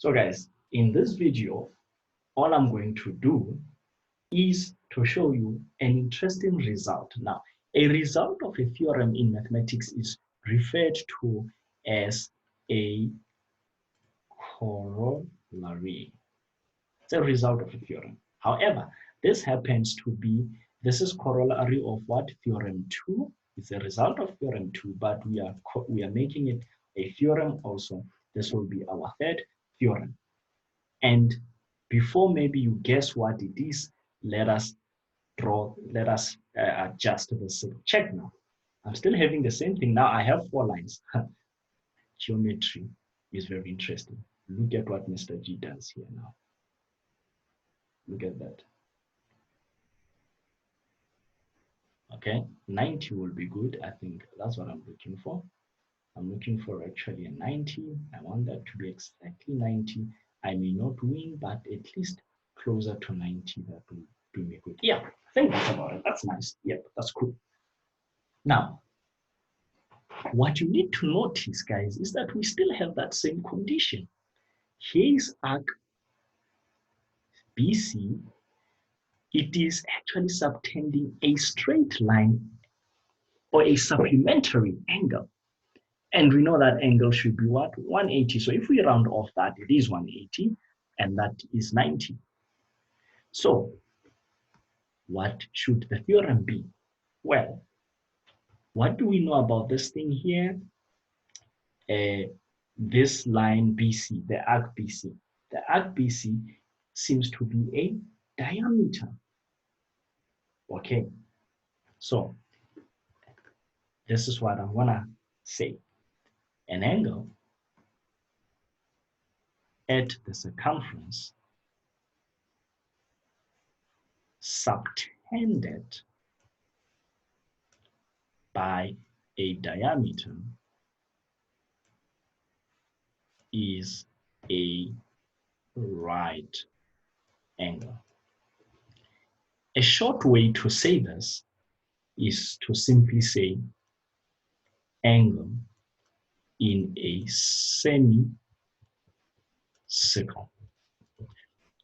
So guys, in this video, all I'm going to do is to show you an interesting result. Now, a result of a theorem in mathematics is referred to as a corollary. It's a result of a theorem. However, this is corollary of what? Theorem 2. It's a result of theorem 2, but we are making it a theorem also. This will be our third theorem. And before maybe you guess what it is, let us adjust this. Check now. I'm still having the same thing. Now I have 4 lines. Geometry is very interesting. Look at what Mr. G does here now. Look at that. Okay, 90 will be good. I think that's what I'm looking for. I'm looking for actually a 90. I want that to be exactly 90. I may not win, but at least closer to 90. That will do me good. Yeah, I think that's about it. That's nice. Yep, that's cool. Now, what you need to notice, guys, is that we still have that same condition. Here is arc BC. It is actually subtending a straight line or a supplementary angle. And we know that angle should be what? 180. So if we round off that, it is 180, and that is 90. So what should the theorem be? Well, what do we know about this thing here? This line BC, the arc BC. The arc BC seems to be a diameter. Okay, so this is what I'm gonna say. An angle at the circumference subtended by a diameter is a right angle. A short way to say this is to simply say angle in a semicircle.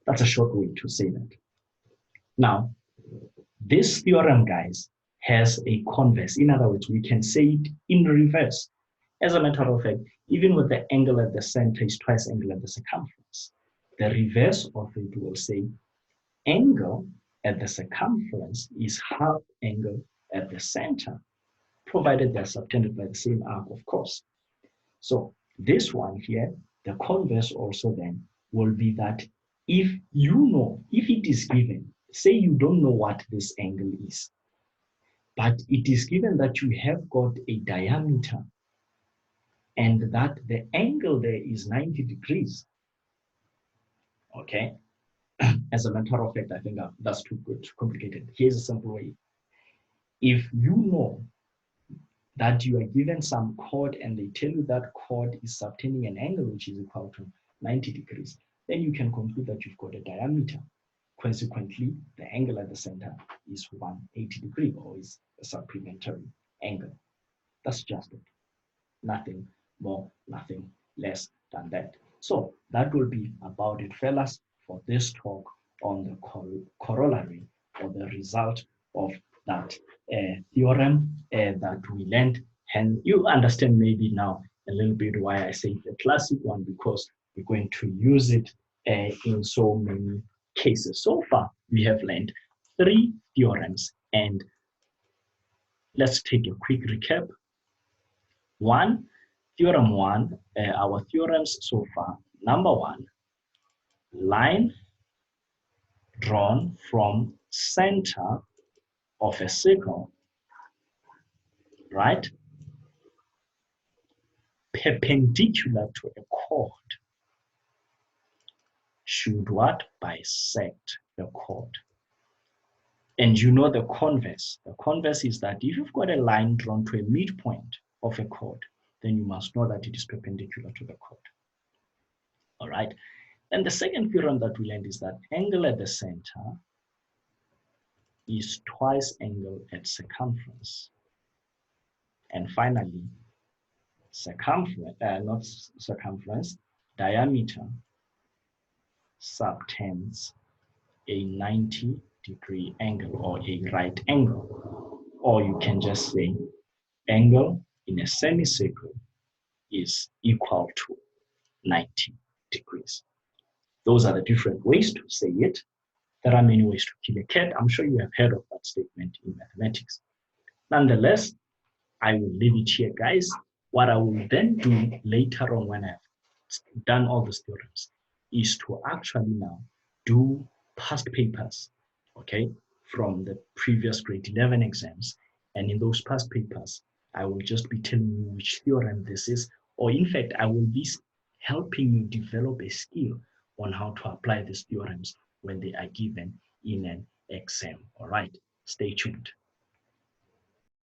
That's a short way to say that. Now, this theorem, guys, has a converse. In other words, we can say it in reverse. As a matter of fact, even with the angle at the center is twice angle at the circumference, the reverse of it will say angle at the circumference is half angle at the center, provided they're subtended by the same arc, of course. So this one here, the converse also then will be that if it is given, say you don't know what this angle is, but it is given that you have got a diameter and that the angle there is 90 degrees. Okay. As a matter of fact, I think that's too complicated. Here's a simple way. If you know that you are given some chord and they tell you that chord is subtending an angle which is equal to 90 degrees, then you can conclude that you've got a diameter. Consequently, the angle at the center is 180 degrees or is a supplementary angle. That's just it. Nothing more, nothing less than that. So that will be about it, fellas, for this talk on the corollary or the result of that theorem that we learned. And you understand maybe now a little bit why I say the classic one, because we're going to use it in so many cases. So far, we have learned 3 theorems, and let's take a quick recap. Theorem 1, our theorems so far. Number 1, line drawn from center of a circle, right, perpendicular to a chord, should what? Bisect the chord. And you know the converse. The converse is that if you've got a line drawn to a midpoint of a chord, then you must know that it is perpendicular to the chord. All right. And the second theorem that we learned is that angle at the center is twice angle at circumference. And finally, diameter subtends a 90-degree angle or a right angle. Or you can just say angle in a semicircle is equal to 90 degrees. Those are the different ways to say it. There are many ways to kill a cat. I'm sure you have heard of that statement in mathematics. Nonetheless, I will leave it here, guys. What I will then do later on when I've done all these theorems is to actually now do past papers, okay, from the previous grade 11 exams. And in those past papers, I will just be telling you which theorem this is, or in fact, I will be helping you develop a skill on how to apply these theorems when they are given in an exam. All right, stay tuned.